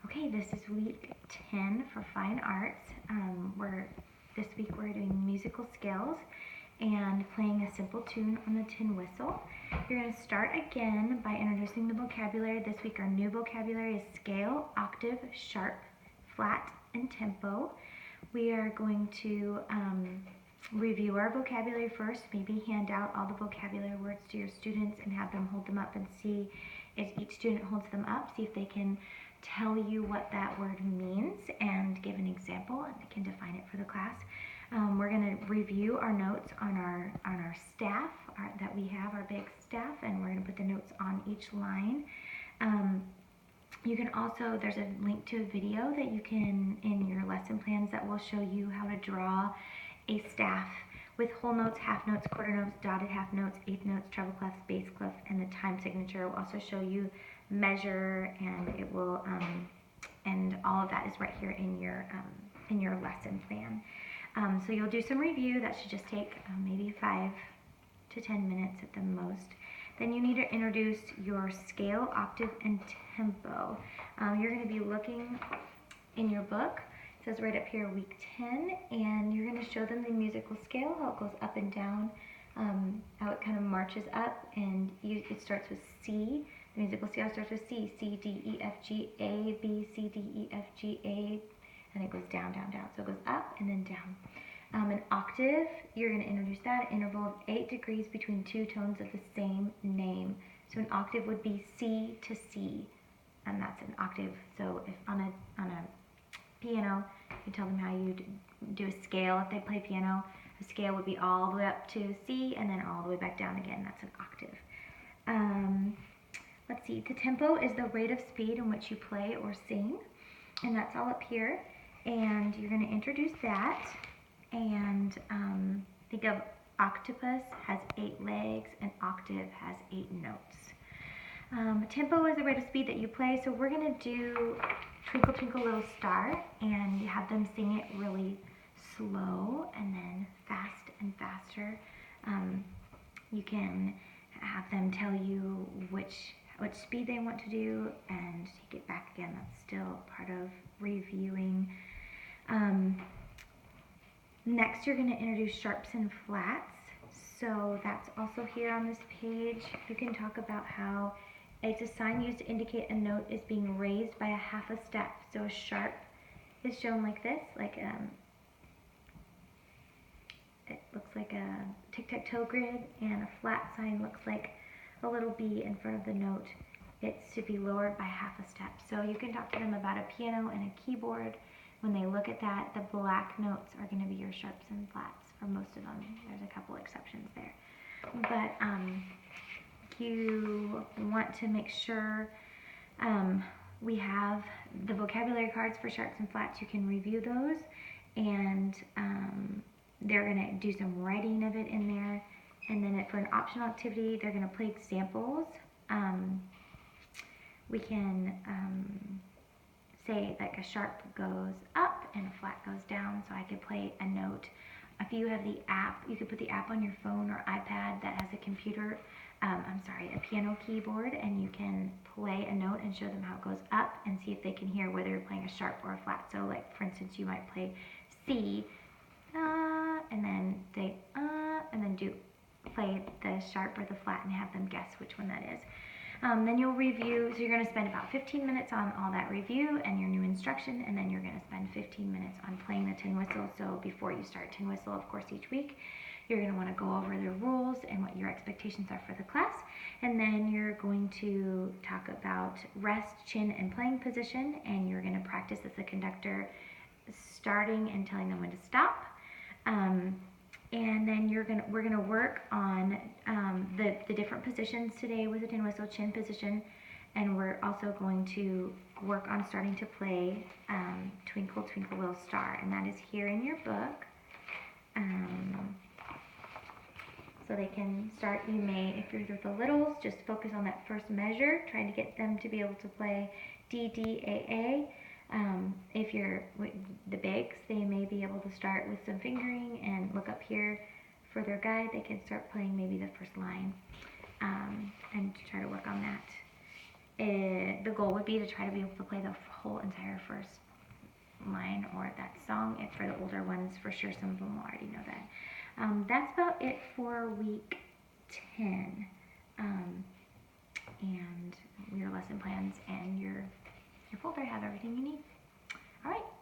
Okay, this is week 10 for fine arts. This week we're doing musical scales and playing a simple tune on the tin whistle. You're going to start again by introducing the vocabulary. This week our new vocabulary is scale, octave, sharp, flat, and tempo. We are going to review our vocabulary first, maybe hand out all the vocabulary words to your students and have them hold them up and see if each student holds them up, see if they can tell you what that word means and give an example, and they can define it for the class. We're going to review our notes on our staff that we have, our big staff, and we're going to put the notes on each line. You can also, there's a link to a video that you can, in your lesson plans, that will show you how to draw a staff with whole notes, half notes, quarter notes, dotted half notes, eighth notes, treble clefs, bass clef, and the time signature. It will also show you measure, and it will, and all of that is right here in your lesson plan. So you'll do some review. That should just take maybe 5 to 10 minutes at the most. Then you need to introduce your scale, octave, and tempo. You're going to be looking in your book. It says right up here, week 10, and you're going to show them the musical scale, how it goes up and down, how it kind of marches up, and it starts with C. The musical scale starts with C, C, D, E, F, G, A, B, C, D, E, F, G, A, and it goes down, down, down. So it goes up and then down. An octave, you're going to introduce that interval of 8 degrees between two tones of the same name. So an octave would be C to C, and that's an octave. So if on a piano, you tell them how you do a scale. If they play piano, a scale would be all the way up to C and then all the way back down again. That's an octave. Let's see, the tempo is the rate of speed in which you play or sing, and that's all up here. And you're going to introduce that, and think of octopus has 8 legs, and octave has 8 notes. Tempo is the rate of speed that you play, so we're going to do Twinkle Twinkle Little Star, and you have them sing it really slow and then fast and faster. You can have them tell you which speed they want to do and take it back again. That's still part of reviewing. Next, you're going to introduce sharps and flats. So that's also here on this page. You can talk about how it's a sign used to indicate a note is being raised by a half a step. So a sharp is shown like this, like it looks like a tic-tac-toe grid, and a flat sign looks like a little B in front of the note. It's to be lowered by half a step. So you can talk to them about a piano and a keyboard. When they look at that, the black notes are going to be your sharps and flats for most of them. There's a couple exceptions there. But you want to make sure we have the vocabulary cards for sharps and flats. You can review those, and they're going to do some writing of it in there. And then for an optional activity, they're going to play examples. We can say like a sharp goes up and a flat goes down, so I could play a note. If you have the app, you could put the app on your phone or iPad that has a piano keyboard, and you can play a note and show them how it goes up and see if they can hear whether you're playing a sharp or a flat. So like, for instance, you might play C, and then say, and then play the sharp or the flat and have them guess which one that is. Then you'll review, so you're going to spend about 15 minutes on all that review and your new instruction, and then you're going to spend 15 minutes on playing the tin whistle. So before you start tin whistle, of course, each week, you're going to want to go over the rules and what your expectations are for the class, and then you're going to talk about rest, chin, and playing position, and you're going to practice as the conductor, starting and telling them when to stop. And then we're gonna work on the different positions today with the tin whistle, chin position, and we're also going to work on starting to play Twinkle Twinkle Little Star, and that is here in your book. So they can start. You may, if you're with the littles, just focus on that first measure, trying to get them to be able to play D, D, A, A. If you're with the bigs, they may be able to start with some fingering and look up here for their guide. They can start playing maybe the first line and try to work on that. the goal would be to try to be able to play the whole entire first line or that song. And for the older ones, for sure, some of them will already know that. That's about it for week 10. And your lesson plans and your folder have everything you need. All right.